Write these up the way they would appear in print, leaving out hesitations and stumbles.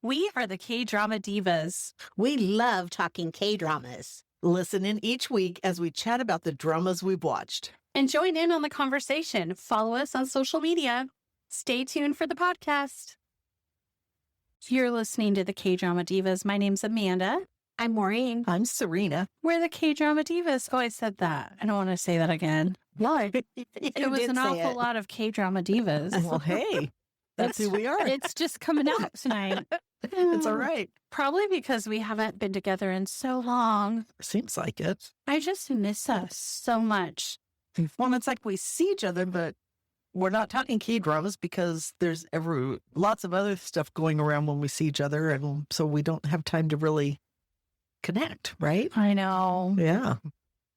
We are the K-drama Divas. We love talking K-dramas. Listen in each week as we chat about the dramas we've watched. And join in on the conversation. Follow us on social media. Stay tuned for the podcast. You're listening to the K-drama Divas. My name's Amanda. I'm Maureen. I'm Serena. We're the K-drama Divas. Oh, I said that. I don't want to say that again. Why? It was an awful lot of K-drama Divas. Well, hey, that's who we are. It's just coming out tonight. It's all right. Probably because we haven't been together in so long. Seems like it. I just miss us so much. Well, it's like we see each other, but we're not talking K-dramas because there's lots of other stuff going around when we see each other. And so we don't have time to really connect, right? I know. Yeah.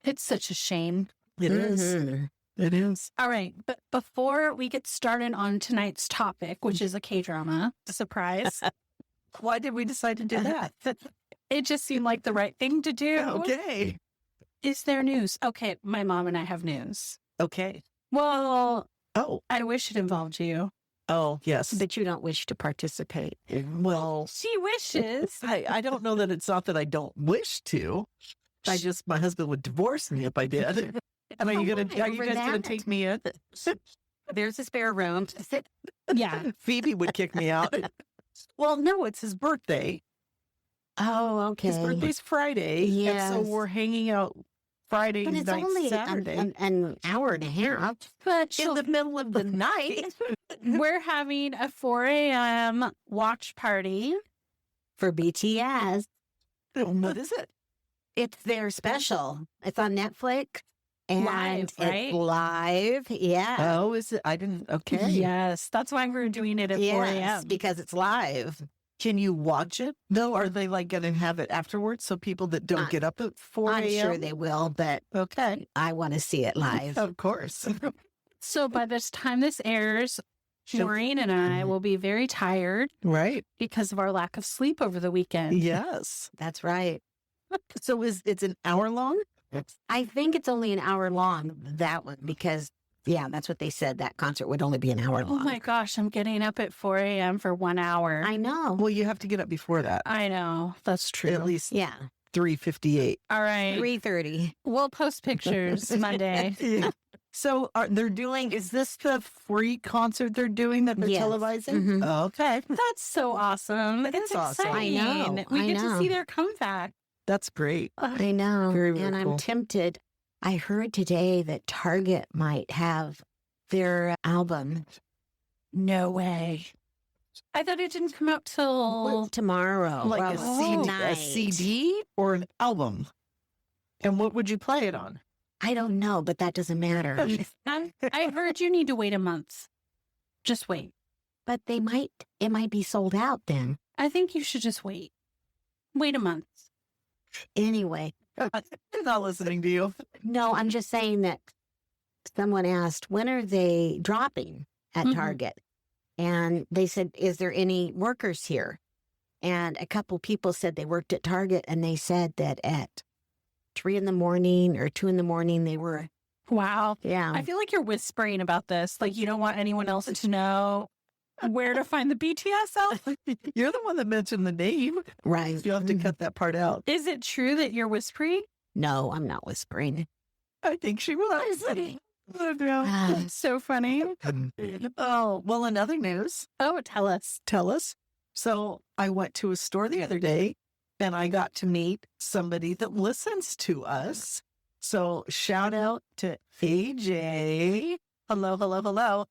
It's such a shame. It is. It is. All right. But before we get started on tonight's topic, which is a K-drama, surprise. Why did we decide to do that? It just seemed like the right thing to do. Okay. Is there news? Okay. My mom and I have news. Okay. Well, Oh. I wish it involved you. Oh, yes. But you don't wish to participate. Well, She wishes. I don't know that it's not that I don't wish to. My husband would divorce me if I did. And are you guys going to take me in? There's a spare room. Yeah. Phoebe would kick me out. Well, no, it's his birthday. Oh, okay. His birthday's Friday. Yes. And so we're hanging out Friday But it's night, only Saturday. an hour and a half. But in the middle of the night. we're having a 4 a.m. watch party. For BTS. What is it? It's their special. It's on Netflix. And Live, right? It's live. Yeah. Oh, is it? I didn't. Okay. Yes. That's why we're doing it at 4 a.m. Yes, because it's live. Can you watch it, though? Are they like going to have it afterwards so people that don't get up at 4 a.m.? I'm sure they will, but Okay. I want to see it live. Of course. So by this time this airs, Maureen and I will be very tired Right. because of our lack of sleep over the weekend. Yes. That's right. So it's an hour long? I think it's only an hour long, that one, because, yeah, that's what they said. That concert would only be an hour Oh long. my gosh, I'm getting up at 4 a.m. for 1 hour. I know. Well, you have to get up before that. I know. That's true. At least Yeah. 3:58. All right. 3:30. We'll post pictures Monday. So is this the free concert they're doing that they're Yes. televising? Mhm. Okay. That's so awesome. That It's is awesome. I exciting. know, We I get to know. see their comeback. That's great. I know. Very, very and I'm cool. tempted. I heard today that Target might have their album No way. I thought it didn't come out till... tomorrow. Like Well, a CD, tonight. a CD or an album? And what would you play it on? I don't know, but that doesn't matter. I heard you need to wait a month. Just wait. But it might be sold out then. I think you should just wait. Wait a month. Anyway, I'm not listening to you. no, I'm just saying that someone asked, when are they dropping at Mhm. Target? And they said, is there any workers here? And a couple people said they worked at Target, and they said that at 3 in the morning or 2 in the morning, they were, Wow. yeah. I feel like you're whispering about this. Like you don't want anyone else to know where to find the BTS album. You're the one that mentioned the name. Right. You'll have to cut that part out. Is it true that you're whispering? No, I'm not whispering. I think she was. Oh, no. Ah, So funny. Oh, well, in other news, Oh, tell us. tell us. So I went to a store the other day and I got to meet somebody that listens to us. So shout out to AJ. Hello, hello, hello.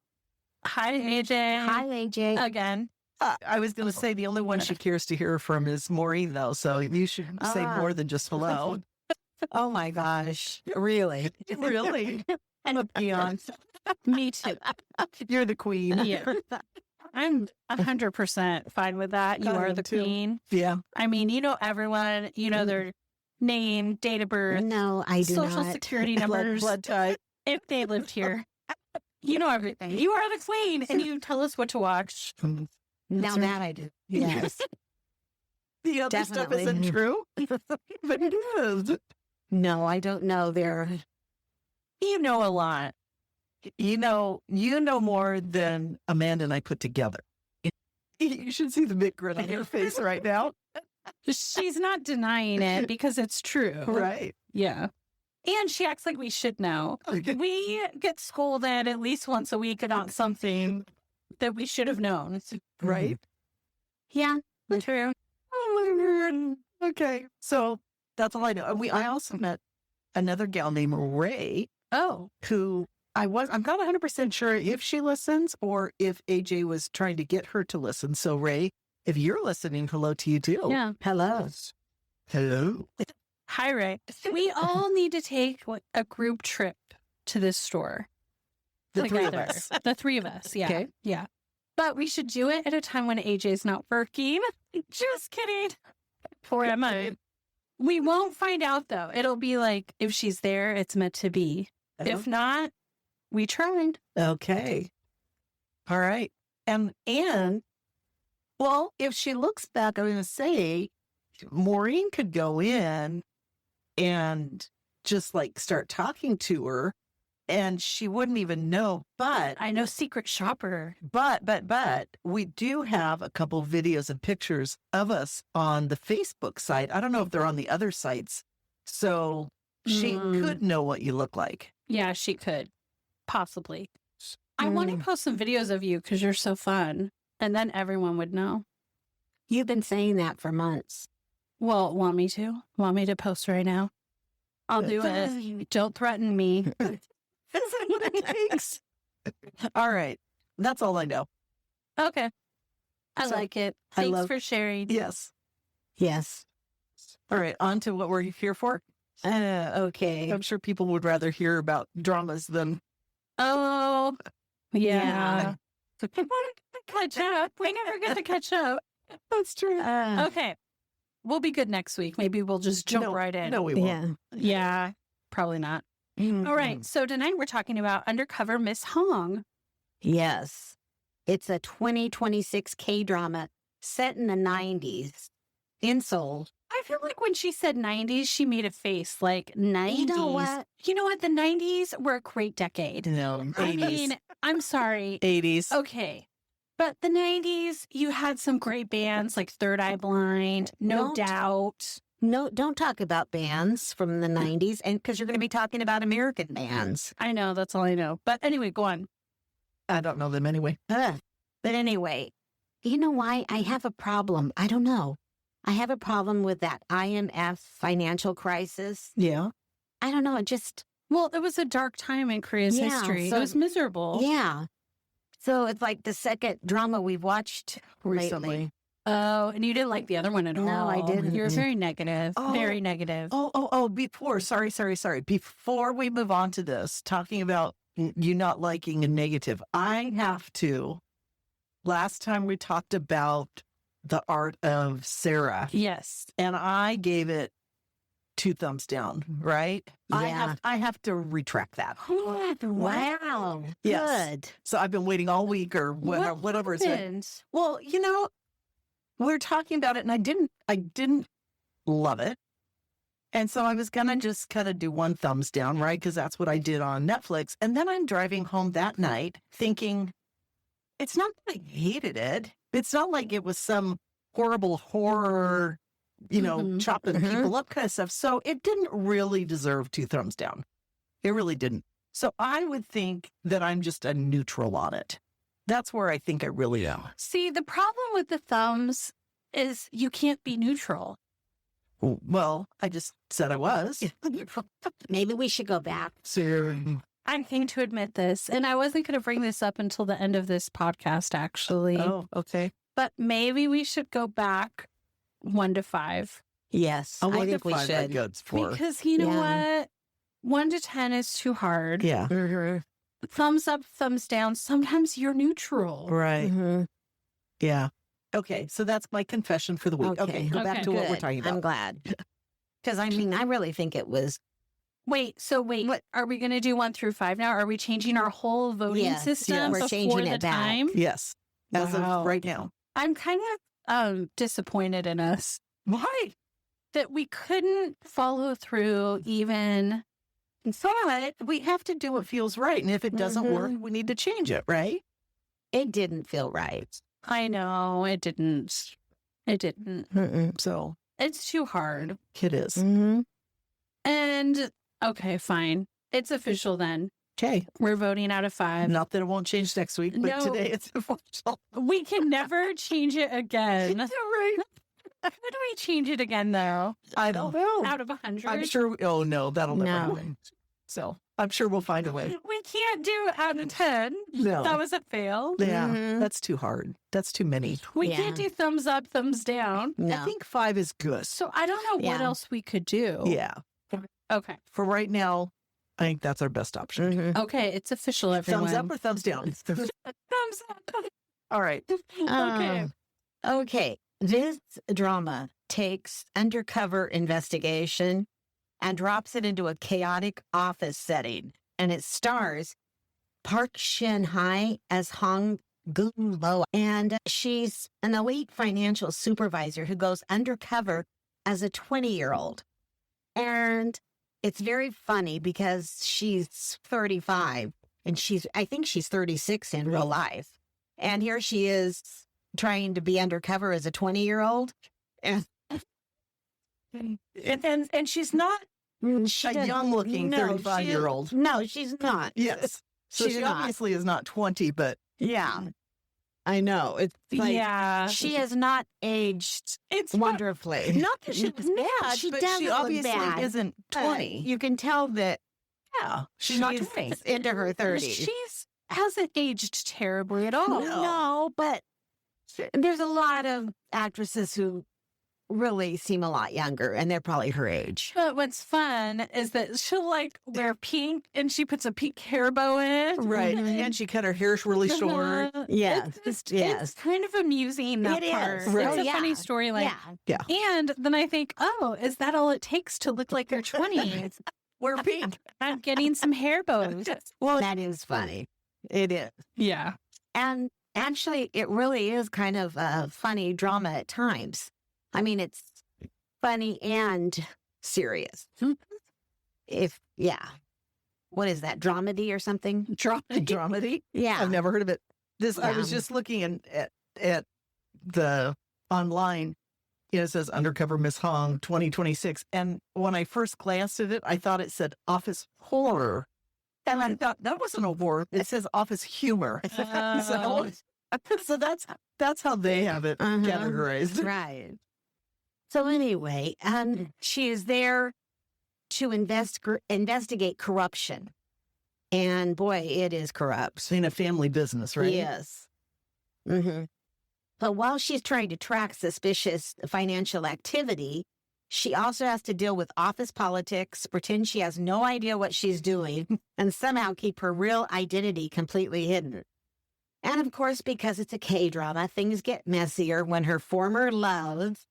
Hi, AJ. Hi, AJ. Again. I was going to say the only one she cares to hear from is Maureen, though. So you should say Ah. more than just hello. Oh my gosh. Really? Really? I'm a peon. Me too. You're the queen. Yeah. I'm 100% fine with that. You I are am the too. queen. Yeah. I mean, you know everyone. You know their name, date of birth, No, I do social not. security Blood, numbers. blood type. If they lived here. You know everything. You are the queen, and you tell us what to watch. Now That's right. that I do. Yes. The other stuff Definitely. isn't true, but it is. No, I don't know. You know a lot. You know more than Amanda and I put together. You should see the big grin on her face right now. She's not denying it because it's true. Right. Yeah. And she acts like we should know. Okay. We get scolded at least once a week about something that we should have known. Right. Yeah, true. Oh my God. Okay. So that's all I know. I also met another gal named Ray, Oh, who I'm not 100% sure if she listens or if AJ was trying to get her to listen. So Ray, if you're listening, hello to you too. yeah. Hello. Hello. Hi, Ray. We all need to take a group trip to this store. The three of together. us. The three of us. Yeah. Okay. Yeah. But we should do it at a time when AJ's not working. Just kidding. Poor Emma. We won't find out though. It'll be like if she's there, it's meant to be. If not, we tried. Okay. All right. And well, if she looks back, I'm going to say Maureen could go in and just like start talking to her and she wouldn't even know. But I know, secret shopper. But we do have a couple videos and pictures of us on the Facebook site. I don't know if they're on the other sites. So she could know what you look like. Yeah, she could. Possibly. I want to post some videos of you because you're so fun. And then everyone would know. You've been saying that for months. Well, want me to? Want me to post right now? I'll do it. Don't threaten me. That's what it takes. All right. That's all I know. Okay. I So, like it. I Thanks love- for sharing. Yes. Yes. All right. On to what we're here for. Okay. I'm sure people would rather hear about dramas than. Oh, yeah. Yeah. Catch up. We never get to catch up. That's true. Okay. We'll be good next week. Maybe we'll just jump right in. No, we won't. Yeah. Yeah, probably not. All right. So tonight we're talking about Undercover Miss Hong. Yes. It's a 2026 K-drama set in the 90s in Seoul. I feel like when she said 90s, she made a face like 90s. You know what? You know what? The 90s were a great decade. No, 80s. I mean, I'm sorry. 80s. Okay. But the 90s, you had some great bands like Third Eye Blind, No Don't- Doubt. No, don't talk about bands from the 90s, and because you're going to be talking about American bands. I know, that's all I know. But anyway, go on. I don't know them anyway. But anyway, you know why? I have a problem. I don't know. I have a problem with that IMF financial crisis. Yeah. I don't know. It just, Well, it was a dark time in Korea's Yeah, history. so- It was miserable. yeah. So it's like the second drama we've watched Recently. lately. Oh, and you didn't like the other one at all. No, I didn't. You were very negative. Oh. Very negative. Before, sorry. Before we move on to this, talking about you not liking a negative, I have to. Last time we talked about the art of Sarah, Yes. and I gave it 2 thumbs down, right? Yeah. I have to retract that. Wow. Yes. Good. So I've been waiting all week or What whatever it's been. happened? Well, we're talking about it and I didn't love it. And so I was going to just kind of do 1 thumbs down, right? Because that's what I did on Netflix. And then I'm driving home that night thinking, it's not that I hated it. It's not like it was some horrible horror, Mhm. chopping Mhm. people up kind of stuff. So it didn't really deserve 2 thumbs down. It really didn't. So I would think that I'm just a neutral on it. That's where I think I really am. See, the problem with the thumbs is you can't be neutral. Well, I just said I was. Maybe we should go back. So, I'm keen to admit this, and I wasn't going to bring this up until the end of this podcast, actually. oh, okay. But maybe we should go back 1 to 5. Yes, I I think we should. Goods for. Because you know Yeah. what? 1 to 10 is too hard. Yeah. Mhm. Thumbs up, thumbs down. Sometimes you're neutral. Right. Mhm. Yeah. Okay. So that's my confession for the week. Okay. Go back Okay, to what we're Good. talking about. I'm glad. Because I mean, I really think it was. Wait, What? are we going to do 1 through 5 now? Are we changing our whole voting Yes, system yes. We're before changing the it back. time? Yes. As Wow. of right now. I'm kind of disappointed in us Why? that we couldn't follow through even. But we have to do what feels right. And if it doesn't work, Mhm. we need to change it, right? It didn't feel right. I know it didn't. It didn't. Mm-mm. So It's too hard. it is. Mm-hmm. And okay, fine. It's official then. Okay. We're voting out of 5. Not that it won't change next week, but No. today it's official. We can never change it again. Right. Could we change it again though? I don't know. Out of 100? I'm sure. Oh no, that'll never No. happen. So I'm sure we'll find a way. We can't do out of 10. No. That was a fail. Yeah, Mhm. that's too hard. That's too many. We Yeah. can't do thumbs up, thumbs down. No. I think 5 is good. So I don't know what Yeah. else we could do. Yeah. Okay. For right now, I think that's our best option. Mhm. Okay. It's official, everyone. Thumbs up or thumbs down? Thumbs up. All right. Okay. Okay. This drama takes undercover investigation and drops it into a chaotic office setting. And it stars Park Shin-hye as Hong Gun-lo. And she's an elite financial supervisor who goes undercover as a 20-year-old. And it's very funny because she's 35 and I think she's 36 in real life. And here she is trying to be undercover as a 20-year-old. And And she's not. she A doesn't- young-looking no, 35-year-old. No, she's not. Yes. So She's she not. obviously is not 20, but Yeah. I know. It's like Yeah. she has not aged It's wonderfully. not that she was bad. she but doesn't she look obviously bad, isn't but 20. You can tell that Yeah. She's not 20. into her 30s. She's hasn't aged terribly at all. No, but there's a lot of actresses who really seem a lot younger, and they're probably her age. But what's fun is that she'll like wear pink and she puts a pink hair bow in it. Right. And she cut her hair really short. Yes, It's kind of amusing that It part. is. Right. It's a Yeah. funny story. Like, yeah. and then I think, oh, is that all it takes to look like they're 20? Wear pink. I'm getting some hair bows. Well, that is funny. It is. Yeah. And actually, it really is kind of a funny drama at times. I mean, it's funny and serious. What is that, dramedy or something? Dramedy. Yeah. I've never heard of it. I was Yeah. just looking at the online. It says Undercover Miss Hong 2026. And when I first glanced at it, I thought it said Office Horror. And I thought that wasn't a horror. It says Office Humor. Oh. So that's how they have it Uh-huh. categorized. Right. So anyway, she is there to investigate corruption. And boy, it is corrupt. In a family business, right? Yes. Mm-hmm. But while she's trying to track suspicious financial activity, she also has to deal with office politics, pretend she has no idea what she's doing, and somehow keep her real identity completely hidden. And of course, because it's a K-drama, things get messier when her former love,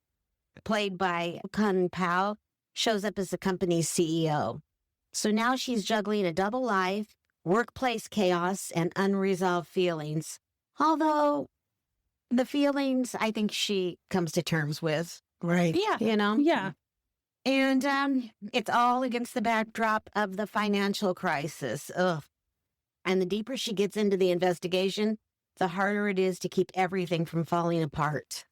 played by Kun Pao, shows up as the company's CEO. So now she's juggling a double life, workplace chaos, and unresolved feelings. Although the feelings, I think she comes to terms with, Right. Yeah. you know? Yeah. And it's all against the backdrop of the financial crisis. Ugh. And the deeper she gets into the investigation, the harder it is to keep everything from falling apart.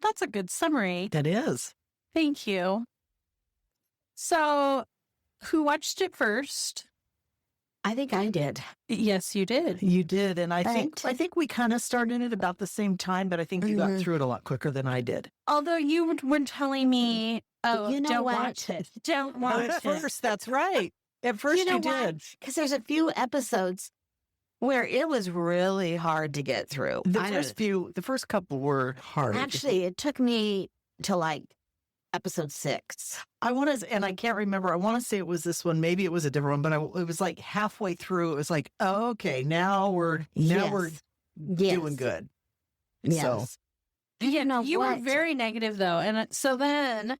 That's a good summary. That is. Thank you. So, who watched it first? I think I did. Yes, you did. You did. And I Right. think we kind of started it about the same time, but I think you got Mhm. through it a lot quicker than I did. Although you were telling me, oh, You know don't what? watch it. Don't Oh, watch at it. first, that's right. At first You know you what? did. Because there's a few episodes where it was really hard to get through. The first couple were hard. Actually, it took me to like episode 6. I want to, and I can't remember. I want to say it was this one. Maybe it was a different one, but it was like halfway through. It was like, oh, okay, now we're Yes. doing good. Yes. So Yeah, know you were what? very negative though. And so then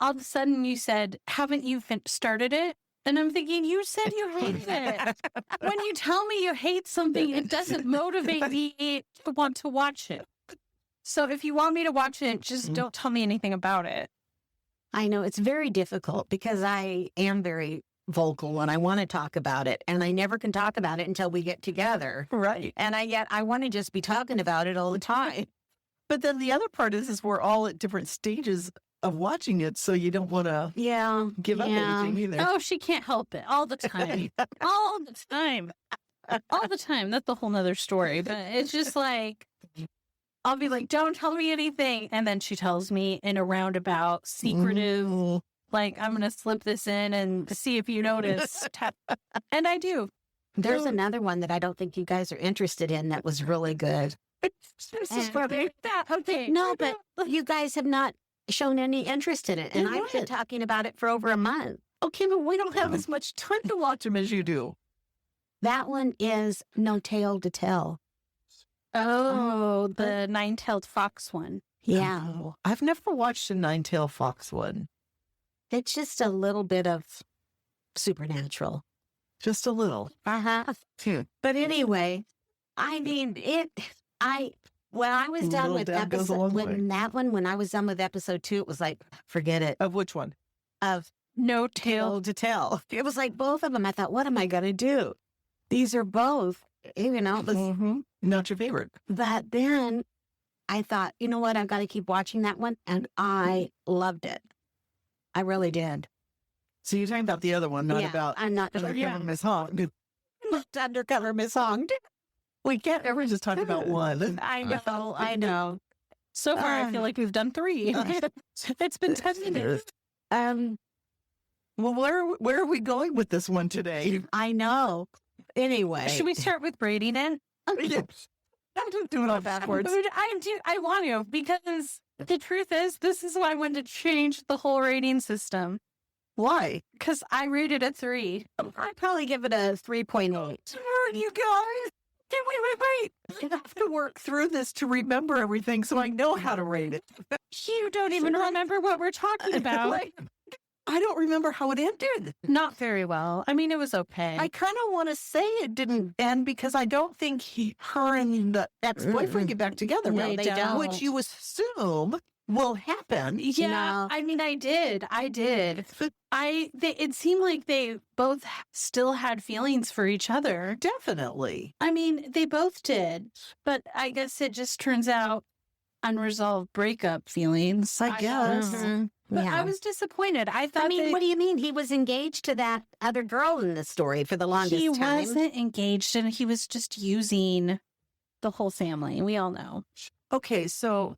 all of a sudden you said, haven't you started it? And I'm thinking, you said you hated it. When you tell me you hate something, it doesn't motivate me to want to watch it. So if you want me to watch it, just don't tell me anything about it. I know it's very difficult because I am very vocal and I want to talk about it. And I never can talk about it until we get together. Right. And I want to just be talking about it all the time. But then the other part is we're all at different stages of watching it. So you don't want to Yeah. give up anything either. Oh, she can't help it all the time. All the time. All the time. That's a whole nother story. But it's just like, I'll be like, don't tell me anything. And then she tells me in a roundabout, secretive, Mm. like, I'm going to slip this in and see if you notice. And I do. There's another one that I don't think you guys are interested in that was really good. This is probably that. Okay. No, but you guys have not shown any interest in it. And In I've been what? talking about it for over a month. Okay, but we don't have as much time to watch them as you do. That one is No Tale to Tell. Oh, the nine-tailed fox one. Yeah. Oh, I've never watched a nine-tailed fox one. It's just a little bit of supernatural. Just a little. Uh-huh. But anyway, I mean, when I was done Little with dab goes a long way. when I was done with episode 2, it was like, forget it. Of which one? Of No tail. Tale to Tell. It was like both of them. I thought, what am I going to do? These are both, you know, Not your favorite. but then I thought, you know what? I've got to keep watching that one. And I loved it. I really did. So you're talking about the other one, not Yeah, about I'm not Undercover Miss Hong. Undercover Miss Hong. We can't ever just talk about one. I know. So far, I feel like we've done 3. It's been 10 minutes. Well, where are we going with this one today? I know. Anyway. Should we start with braiding it? Yes. I'm just doing it backwards. I want to, because the truth is, this is why I wanted to change the whole rating system. Why? Because I rated a 3. I'd probably give it a 3.8. You guys. Wait. I have to work through this to remember everything so I know how to rate it. You don't even remember what we're talking about. Like, I don't remember how it ended. Not very well. I mean, it was okay. I kind of want to say it didn't end because I don't think her and the ex-boyfriend get back together. No, right? they don't. Which you assume will happen. Yeah, No. I mean, I did. It seemed like they both still had feelings for each other. Definitely. I mean, they both did, but I guess it just turns out unresolved breakup feelings. I guess. don't know. But I was disappointed. I thought I mean, what do you mean? He was engaged to that other girl in the story for the longest he time. wasn't engaged and he was just using the whole family. We all know. Okay, so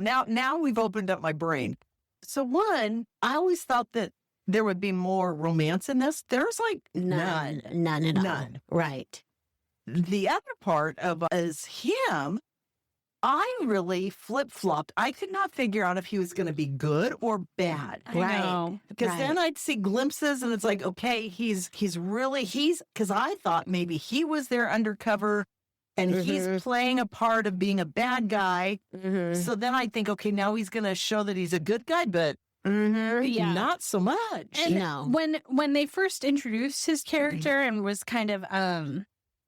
now we've opened up my brain. So one, I always thought that there would be more romance in this. There's like none. None at all. None. Right. The other part of is him. I really flip-flopped. I could not figure out if he was going to be good or bad. I Right. know. Because then I'd see glimpses and it's like, okay, he's because I thought maybe he was there undercover and he's playing a part of being a bad guy. Mm-hmm. So then I think, okay, now he's going to show that he's a good guy, but Yeah. not so much. And No. when they first introduced his character and was kind of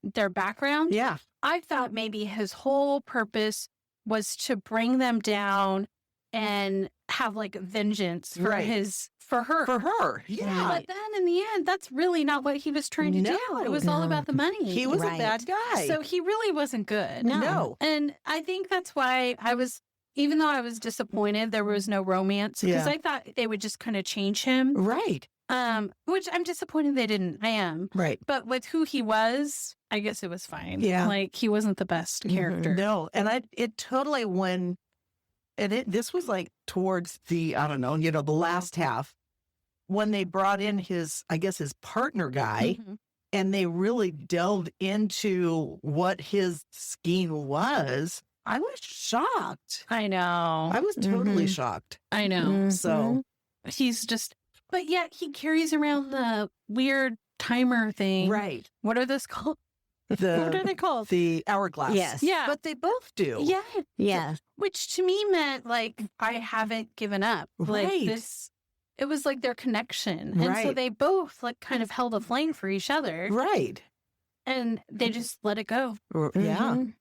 their background, Yeah. I thought maybe his whole purpose was to bring them down and have like vengeance for Right. for her. For her. Yeah. But then in the end, that's really not what he was trying to do. No, It was all no. about the money. He was Right. a bad guy. So he really wasn't good. no. And I think that's why even though I was disappointed there was no romance, because Yeah. I thought they would just kind of change him. Right. Which I'm disappointed they didn't. I am. Right. But with who he was, I guess it was fine. Yeah. Like he wasn't the best character. No. And it totally this was like towards the, I don't know, the last half when they brought in his partner guy Mhm. and they really delved into what his scheme was. I was shocked. I know. I was totally Mhm. shocked. I know. So He's just, but yet he carries around the weird timer thing. right. What are those called? What are The they called? the hourglass. Yes. Yeah. But they both do. Yeah. Yeah. Which to me meant like, I haven't given up. Like Right. it was like their connection. And so Right. they both like kind of held a flame for each other Right. and they just let it go. Yeah. Mhm.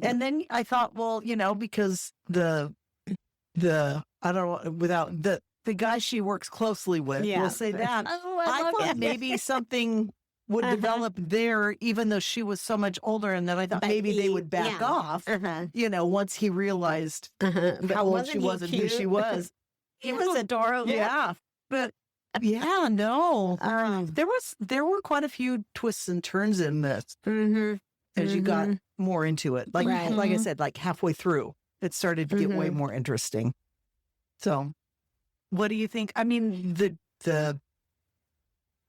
And then I thought, well, because the I don't know, without the guy she works closely with. Yeah. We'll say that. Oh, I love thought it. maybe something would Uh-huh. develop there, even though she was so much older, and then I thought But maybe they he- would back yeah. off, Uh-huh. once he realized But how old wasn't she he was and who she cute? was. He was adorable. Yeah. But yeah, no. Um, There were quite a few twists and turns in this mhm. as you got Mhm. more into it. Like Right. like I said, like halfway through, it started to get way Mhm. more interesting. So what do you think? I mean, the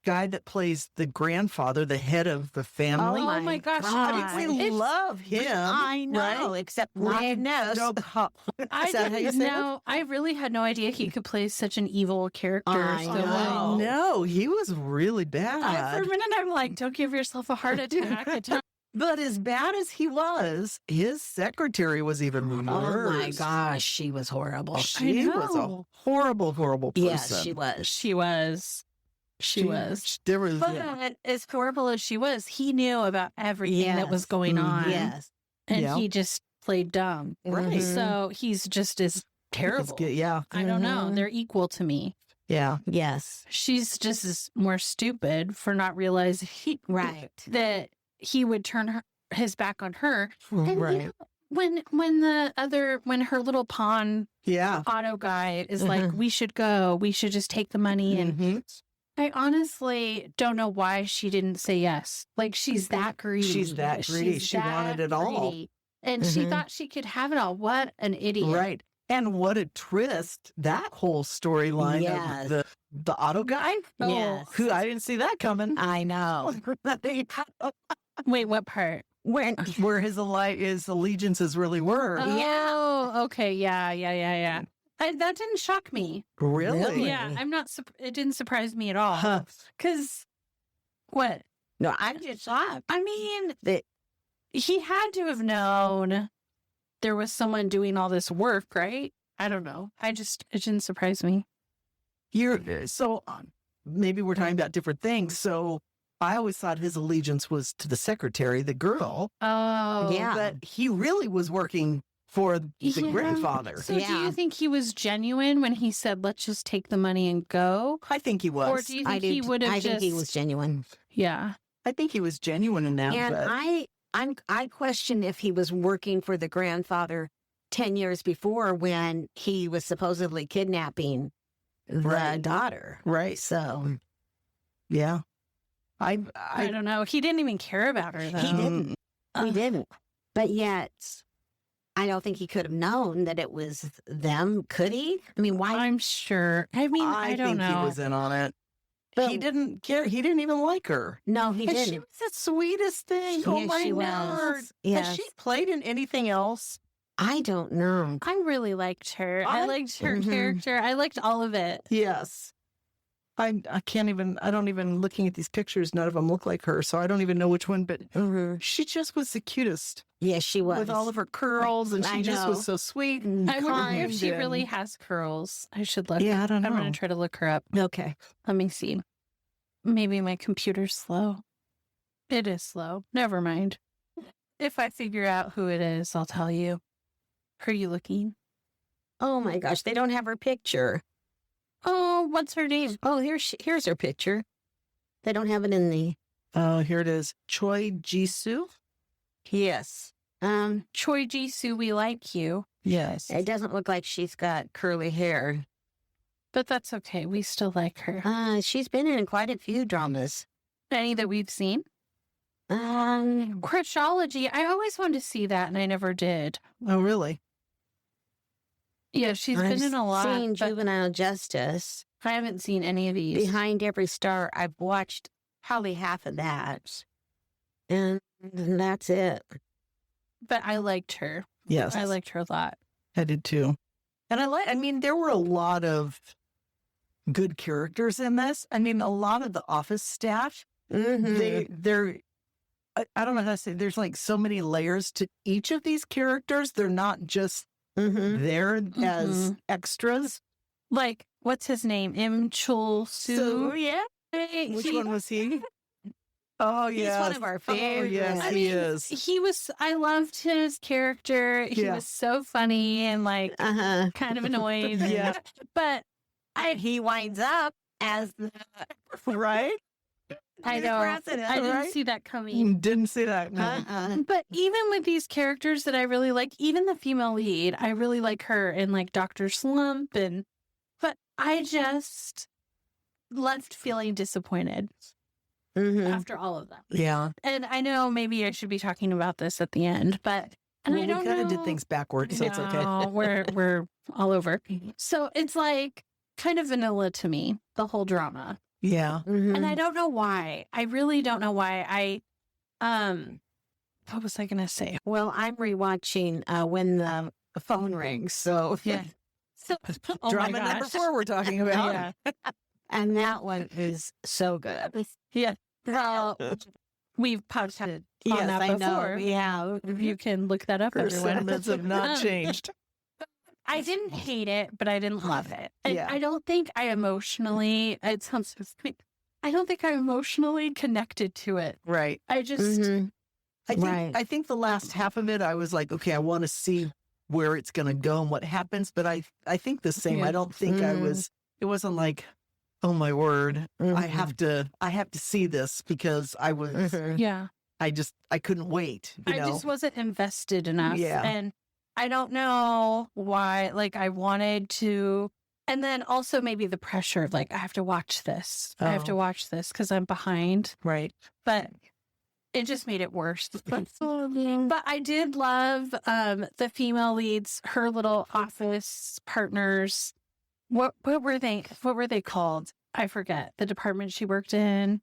guy that plays the grandfather, the head of the family. Oh my gosh. I mean, we It's- love him. I know, right? except We not nose. know how- I Is that how you didn't say that? know. I really had no idea he could play such an evil character. I so know. well. No, he was really For bad. a minute, I'm like, don't give yourself a heart attack. But as bad as he was, his secretary was even worse. Oh my gosh, she was horrible. She was a know. horrible, horrible person. Yes, she was. She was. She was. There was. But as horrible as she was, he knew about everything that was Yes. going on. Yes. And Yeah. he just played dumb. Right. Mhm. So he's just as terrible. Yeah. I don't know. Mhm. They're equal to me. Yeah. Yes. She's just as more stupid for not realizing Right. that he would turn his back on her. And you Right. know, when her little pawn Yeah. auto guy is like, Mhm. we should go, we should just take the money. And Mhm. I honestly don't know why she didn't say yes. Like, she's that greedy. She's that greedy. She wanted that it all. greedy. And she Mhm. thought she could have it all. What an idiot. Right. And what a twist that whole storyline Yes. of the auto guy. Oh, Yes. Who I didn't see that coming. I know. Wait, what part? When Where his allegiances really were. Oh, okay. Yeah. That didn't shock me. Really? Really? Yeah, I'm not. It didn't surprise me at all. Huh. Because what? no, I'm just shocked I mean, that he had to have known there was someone doing all this work, right? I don't know. It didn't surprise me. Maybe we're talking about different things. So I always thought his allegiance was to the secretary, the girl. Oh, Yeah. But he really was working for the Yeah. grandfather. So do Yeah. you think he was genuine when he said, let's just take the money and go? I think he was. Or do you I think he do. would have I just... think he was genuine. Yeah. I think he was genuine in that. And but I question if he was working for the grandfather 10 years before when he was supposedly kidnapping the Right. daughter. right. So Yeah. I don't know. He didn't even care about her, though. he didn't. He Ugh. didn't. But yet, I don't think he could have known that it was them. Could he? I mean, why? I'm sure. I mean, I don't think know. he was in on it. But- He didn't care. He didn't even like her. No, he And didn't. she was the sweetest thing. Oh Yes, my she was. word. Yes. Has she played in anything else? I don't know. I really liked her. I I- liked her Mhm. character. I liked all of it. Yes. I can't even, I don't even, looking at these pictures, none of them look like her. So I don't even know which one, but Mhm. she just was the cutest Yes, she was. with all of her curls. And I she just know. was so sweet and I wonder if kind she really and- has curls. I should look. Yeah, I don't I'm know. going to try to look her up. Okay. Let me see. Maybe my computer's slow. It is slow. Never mind. If I figure out who it is, I'll tell you. Are you looking? Oh my gosh, they don't have her picture. Oh, what's her name? Oh, here's her picture. They don't have it in the. Oh, here it is. Choi Jisoo. Yes. Choi Jisoo, we like you. Yes. It doesn't look like she's got curly hair. But that's okay. We still like her. She's been in quite a few dramas. Any that we've seen? Um, Criminology. I always wanted to see that, and I never did. Oh, really? Yeah, she's I've been in a lot. seen But Juvenile Justice. I haven't seen any of these. Behind Every Star, I've watched probably half of that. And that's it. But I liked her. Yes. I liked her a lot. I did too. And I mean, there were a lot of good characters in this. I mean, a lot of the office staff, Mhm. they're, I don't know how to say, there's like so many layers to each of these characters. They're not just Mhm. there as extras. Like, what's his name? Im Chul Soo. yeah. Which one was he? Oh, He's yeah. one of our Oh, favorites. yes, I he mean, is. he was, I loved his character. He Yeah. was so funny and like Uh-huh. kind of annoyed. Yeah. But And he winds up as the Right? I know. president. I didn't right? see that coming. Didn't see that. No. But even with these characters that I really like, even the female lead, I really like her in like Dr. Slump but I just left feeling disappointed after all of them. Yeah. And I know maybe I should be talking about this at the end, but and Well, I don't we kind of know. did things backwards, so it's okay. No, we're all over. So it's like kind of vanilla to me, the whole drama. Yeah. And I don't know why. I really don't know why. What was I gonna say? Well, I'm rewatching when the phone rings. So Yeah. So oh Drama my number gosh. 4 we're talking about. Yeah. and that one is so good. Yeah. Well, we've podcasted on Yes, that I before. know. We have. You can look that up, Her everyone. sentiments have not changed. I didn't hate it, but I didn't love it. And Yeah. I don't think I emotionally, it sounds so sweet. I don't think I'm emotionally connected to it. Right. I just, Right. I think the last half of it, I was like, okay, I want to see where it's going to go and what happens. But I think the same. Yeah. I don't think it wasn't like, oh my word, I have to see this because I was, yeah. I couldn't wait. You I know? just wasn't invested enough. Yeah. And I don't know why, like, I wanted to. And then also maybe the pressure of, like, I have to watch this. I have to Oh. watch this because I'm behind. Right. But it just made it worse. But I did love the female leads, her little office partners. What were they? What were they called? I forget. The department she worked in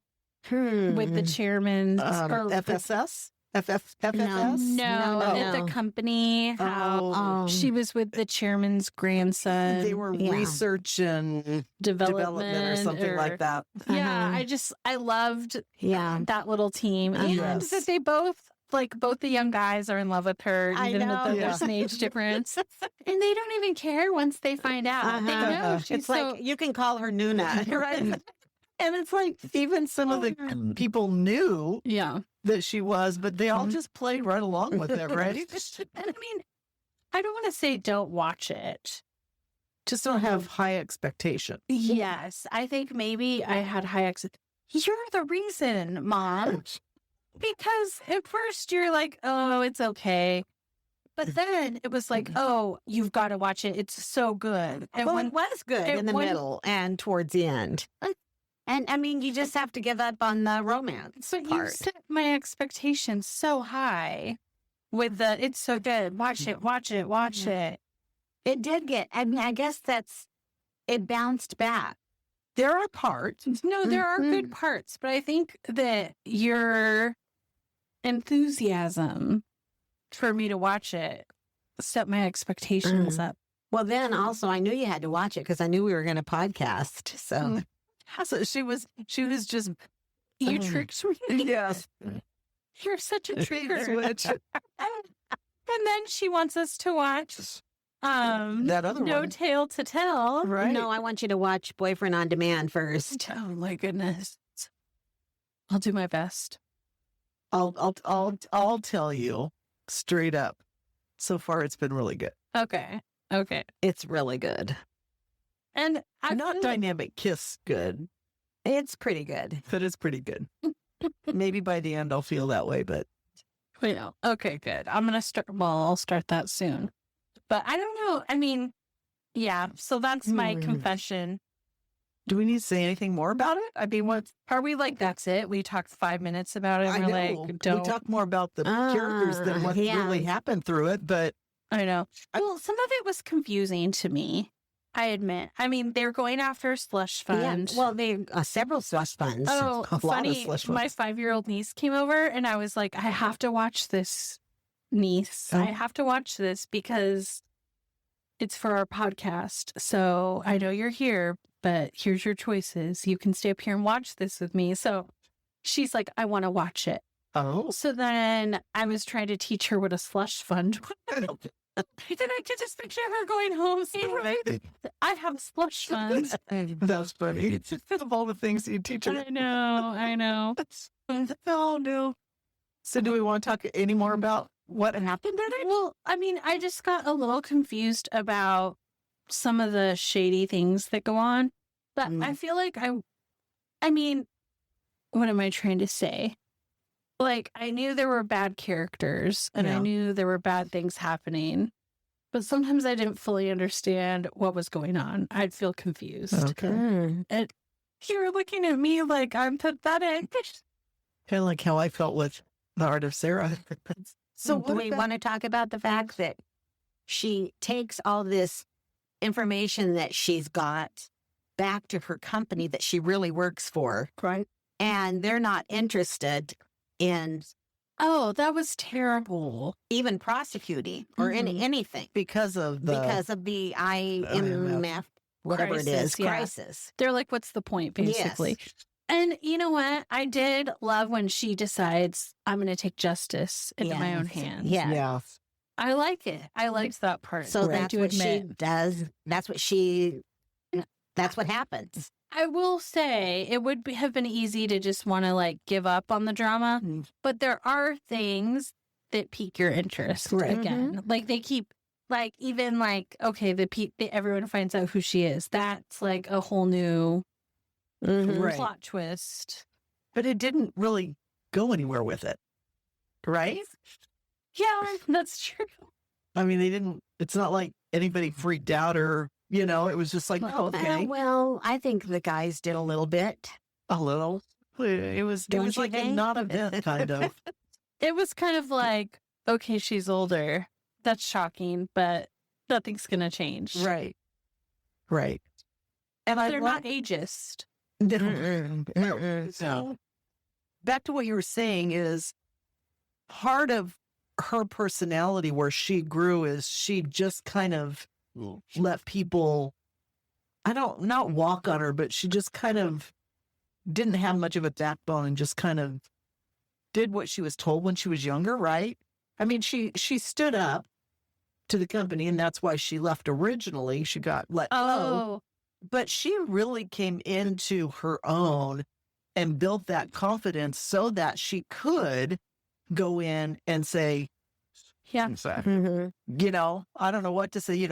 with the chairman. FSS? FFS? No, at the company. How she was with the chairman's grandson. They were research and development or something like that. Yeah, I loved that little team. And Yes. that they both the young guys are in love with her, I even know. though there's an age difference. And they don't even care once they find out. They know she's It's like, you can call her Nuna. Right. And it's like even some of the people knew that she was, but they all just played right along with it, right? And I mean, I don't want to say don't watch it. Just don't have high expectation. Yes, I think maybe I had high You're the reason, Mom. Because at first you're like, oh, it's okay. But then it was like, oh, you've got to watch it. It's so good. And Well, it was good in the when- middle and towards the end. And I mean, you just have to give up on the romance But you part. set my expectations so high with the, it's so good. Watch it, watch it, watch it. It did I mean, I guess it bounced back. There are parts. No, there are good parts, but I think that your enthusiasm for me to watch it set my expectations up. Well, then also I knew you had to watch it because I knew we were going to podcast. So So she was just You tricked me. yes. You're such a trigger. Switch. And then she wants us to watch That other No one. Tale to Tell. Right. no, I want you to watch Boyfriend on Demand first. Oh my goodness. I'll do my best. I'll tell you straight up. So far it's been really good. Okay. It's really good. And I'm Not dynamic kiss good, It's pretty good. but it's pretty good. Maybe by the end I'll feel that way, but Okay, good. I'm going to start. Well, I'll start that soon. But I don't know. I mean, yeah. So that's my confession. do we need to say anything more about it? I mean, what Are we like, that's it? We talked 5 minutes about it. I And we're know. like, don't. We talk more about the characters than what yeah. really happened through it, but I know. Well, some of it was confusing to me. I admit. I mean, they're going after a slush fund. Yeah. Well, they several slush funds. Oh, a lot of funny. slush My funds. 5-year-old niece came over and I was like, I have to watch this, niece. Oh. I have to watch this because it's for our podcast. So I know you're here, but here's your choices. You can stay up here and watch this with me. So she's like, I want to watch it. oh, So then I was trying to teach her what a slush fund was. Then I could just picture her going home saying, I have a slush fund. that's funny. Of all the things you teach her. I know. Oh no. So do we want to talk any more about what happened in it? Well, I mean, I just got a little confused about some of the shady things that go on. But I feel like I mean, what am I trying to say? Like, I knew there were bad characters and I knew there were bad things happening, but sometimes I didn't fully understand what was going on. I'd feel confused. Okay. And you were looking at me like I'm pathetic. Kind of like how I felt with the art of Sarah. So Do what we about- want to talk about the fact that she takes all this information that she's got back to her company that she really works for, right? and they're not interested in Oh, that was terrible. even prosecuting or anything Because of the because of the IMF, whatever it is, Crisis, yeah. crisis. They're like, what's the point, basically? Yes. And you know what? I did love when she decides I'm going to take justice into my own Yes. hands. Yeah. yeah. I like it. I liked that part. So I that's do what she admit. does. That's what happens. I will say it would have been easy to just want to like give up on the drama, but there are things that pique your interest Right. again. Like they keep like even like okay, everyone finds out who she is. That's like a whole new Right. plot twist. But it didn't really go anywhere with it. Right? Yeah, that's true. I mean, they didn't, it's not like anybody freaked out or, it was just like, oh, okay, Well, I think the guys did a little bit. a little. It was Don't you like a think? not event, kind of. It was kind of like, okay, she's older. That's shocking, but nothing's gonna change. Right. Right. And I They're like not ageist. So back to what you were saying is part of her personality where she grew is she just kind of let people, not walk on her, but she just kind of didn't have much of a backbone and just kind of did what she was told when she was younger, right? I mean, she stood up to the company and that's why she left originally. She got let go. Oh, But she really came into her own and built that confidence so that she could go in and say, yeah. I don't know what to say,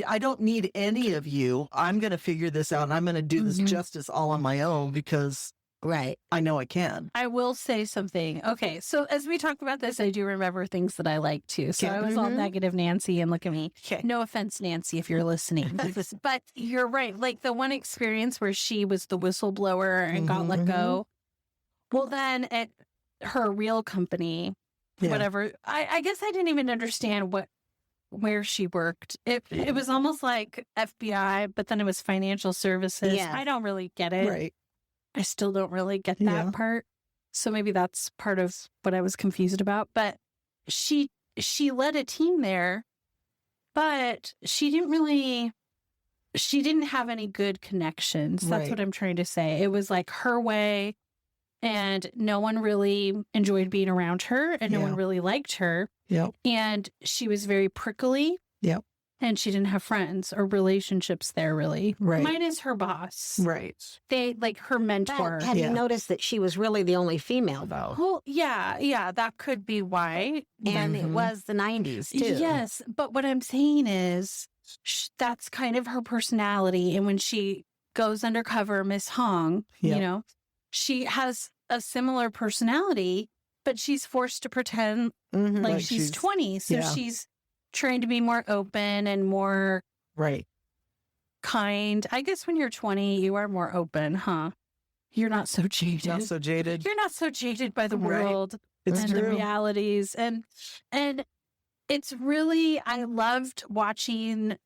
I don't need any of you. I'm going to figure this out and I'm going to do this justice all on my own because Right. I know I can. I will say something. Okay, so as we talk about this, I do remember things that I like too. So Okay. I was all negative Nancy and look at me. Okay. No offense, Nancy, if you're listening. But you're right. Like the one experience where she was the whistleblower and got let go. Well, then at her real company, whatever, I guess I didn't even understand where she worked. It was almost like FBI, but then it was financial services. Yeah. I don't really get it. Right. I still don't really get that Yeah. part. So maybe that's part of what I was confused about. But she led a team there, but she didn't have any good connections. That's Right. what I'm trying to say. It was like her way and no one really enjoyed being around her and no Yeah. one really liked her. Yep. And she was very prickly. Yep. And she didn't have friends or relationships there really. Right. Minus her boss. Right. They like her mentor. But have you noticed that she was really the only female, though? Well, yeah, that could be why. And it Mhm. was the 90s, too. Yes, but what I'm saying is that's kind of her personality. And when she goes undercover Miss Hong, Yep. she has a similar personality, but she's forced to pretend Mhm. like Like she's she's- 20. So yeah. she's trying to be more open and more Right. kind. I guess when you're 20, you are more open, huh? You're not so jaded. Not so jaded. You're not so jaded by the Right. world It's and the true. realities. And it's really, I loved watching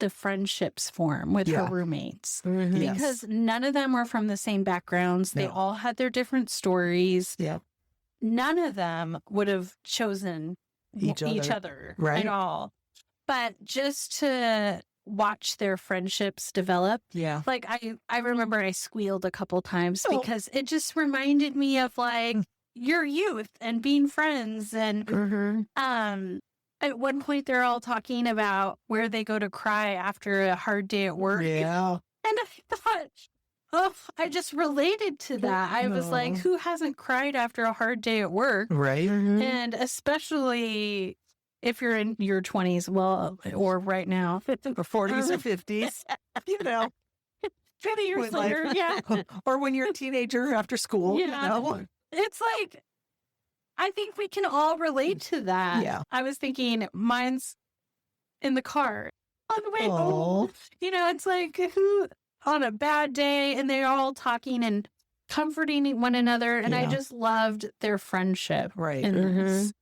the friendships form with Yeah. her roommates Mhm. Yes. because none of them were from the same backgrounds. They No. all had their different stories. Yeah. None of them would have chosen Each other. other Right. at all. But just to watch their friendships develop, Yeah. like I remember I squealed a couple times Oh. because it just reminded me of like your youth and being friends. And Mhm. at one point they're all talking about where they go to cry after a hard day at work. Yeah. And I thought, oh, I just related to that. I was like, No. who hasn't cried after a hard day at work? Right. Mhm. And especially if you're in your 20s, well, or right now, or 40s or 50s, you know. 20 years When, like- later, yeah. Or when you're a teenager after school, you Yeah. know. It's like, I think we can all relate to that. Yeah. I was thinking mine's in the car on the way Aw. home. You know, it's like who on a bad day and they're all talking and comforting one another. And I Yeah. just loved their friendship Right. in this.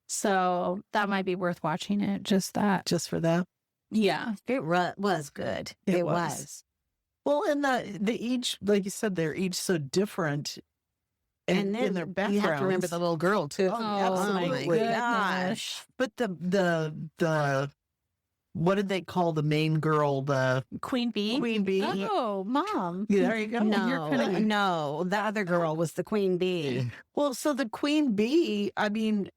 So that might be worth watching it. Just that. Just for that. Yeah. It was good. It It was. was. Well, and they each, like you said, they're each so different And in their backgrounds. you have to remember the little girl too. Oh, my absolutely. gosh. But the what did they call the main girl? The Queen Bee. Queen Bee. Oh, Mom. Yeah, there you go. No, kinda- no, the other girl was the queen bee. Well, so the Queen Bee, I mean,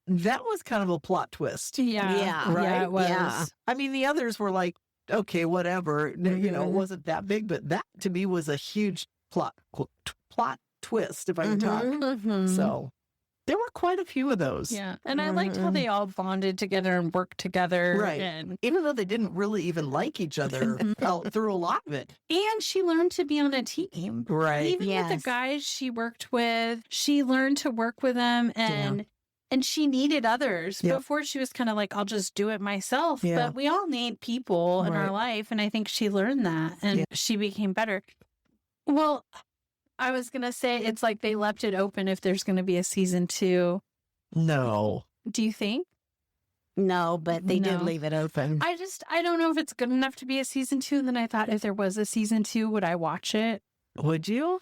that was kind of a plot twist. Yeah. Yeah. Right? Yeah, it was. Yeah. I mean, the others were like, okay, whatever. You know, it Mhm. wasn't that big, but that to me was a huge plot twist, if I can talk. Mhm. So there were quite a few of those. Yeah. And I liked how Mhm. they all bonded together and worked together. Right. And Even though they didn't really even like each other through a lot of it. she learned to be on a team. Right. Even with Yes. the guys she worked with, she learned to work with them and she needed others. Yeah. Before she was kind of like, I'll just do it myself. Yeah. But we all need people in our Right. life. And I think she learned that and Yeah. she became better. Well, I was going to say it's like they left it open if there's going to be a season 2. No. Do you think? No, but they did No. leave it open. I don't know if it's good enough to be a season 2. And then I thought if there was a season 2, would I watch it? Would you?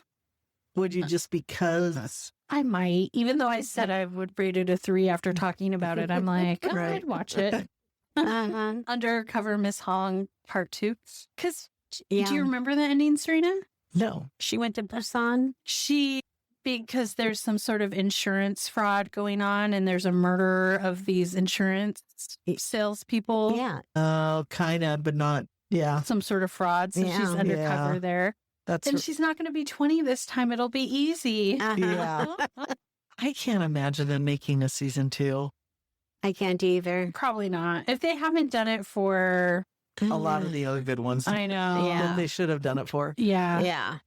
Would you just because? I might, even though I said I would rate it a 3 after talking about it. I'm like, oh, Right. I'd watch it. Uh-huh. Undercover Miss Hong Part 2. Because Yeah. do you remember the ending, Serena? No. She went to Busan. Because there's some sort of insurance fraud going on and there's a murder of these insurance salespeople. Yeah. Oh, kind of, but not. Yeah. Some sort of fraud. So she's Yeah. undercover Yeah. there. That's. And she's not going to be 20 this time. It'll be easy. Uh-huh. Yeah. I can't imagine them making a season 2. I can't either. Probably not. If they haven't done it for, A lot of the other good ones. I know. Yeah. That they should have done it for. Yeah. Yeah.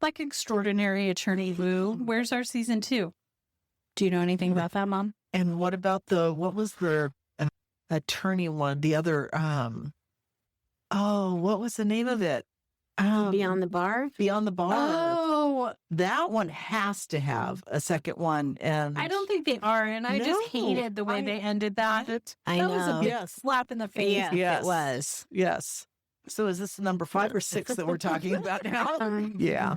Like Extraordinary Attorney Woo. Where's our season 2? Do you know anything about that, Mom? And what about what was the attorney one? The other, what was the name of it? Beyond the Bar. Beyond the Bar. Oh, That one has to have a second one. And I don't think they are. And I just No, hated the way they ended that. I That know. was a big Yes. slap in the face. Yeah, Yes. it was. Yes. So is this number 5 or 6 that we're talking about now? Yeah.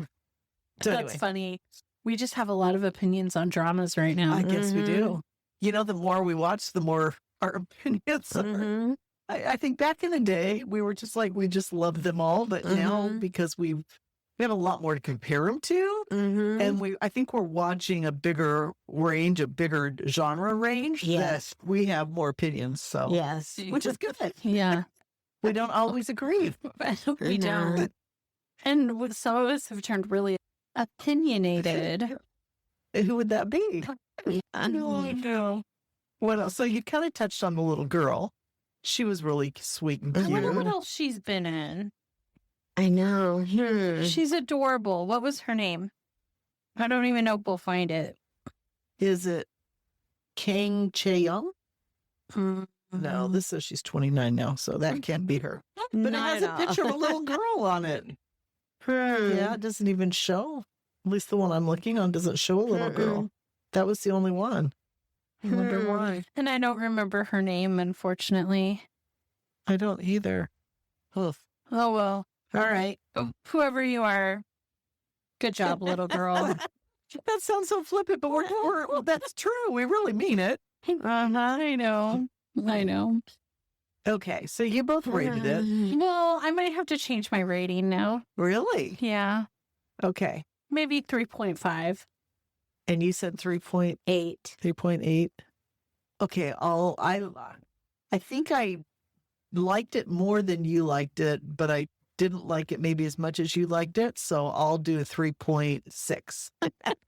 So That's anyway, funny. We just have a lot of opinions on dramas right now. I guess we Mhm. do. You know, the more we watch, the more our opinions are. Mhm. I think back in the day, we were just like, we just loved them all. But now, Mhm. because we have a lot more to compare them to, Mhm. and I think we're watching a bigger range, a bigger genre range. Yes. That we have more opinions. So, Yes. which is good. Yeah. We don't always agree. We No. don't. And some of us have turned really opinionated. Who would that be? Yeah. No. What else? So you kind of touched on the little girl. She was really sweet and I cute. wonder what else she's been in. I know. She's adorable. What was her name? I don't even know if we'll find it. Is it Kang Chae-young? No, this says she's 29 now, so that can't be her. But it Not has at a all. picture of a little girl on it. Yeah, it doesn't even show. At least the one I'm looking on doesn't show a little girl. That was the only one. I wonder why. And I don't remember her name, unfortunately. I don't either. Oof. Oh, well. All right. Whoever you are, good job, little girl. That sounds so flippant, but we're that's true. We really mean it. I know. I know. Okay, so you both rated it. Well, I might have to change my rating now. Really? Yeah. Okay. Maybe 3.5. And you said 3.8. 3.8. Okay, I think I liked it more than you liked it, but I didn't like it maybe as much as you liked it, so I'll do a 3.6.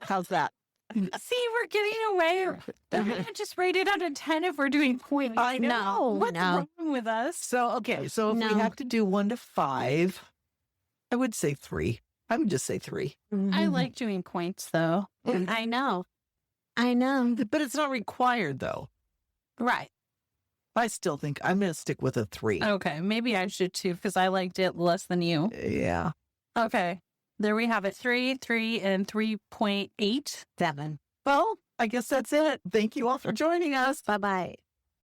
How's that? See, we're getting away. We can't just rate it out of 10 if we're doing points. I know. No, What's no. wrong with us? So, okay. So if No. we had to do 1 to 5, I would say 3. I would just say 3. I like doing points, though. I know. I know. But it's not required, though. Right. I still think I'm going to stick with a 3. Okay. Maybe I should too, because I liked it less than you. Yeah. Okay. There we have it. 3, 3, and 3.8. 7. Well, I guess that's it. Thank you all for joining us. Bye-bye.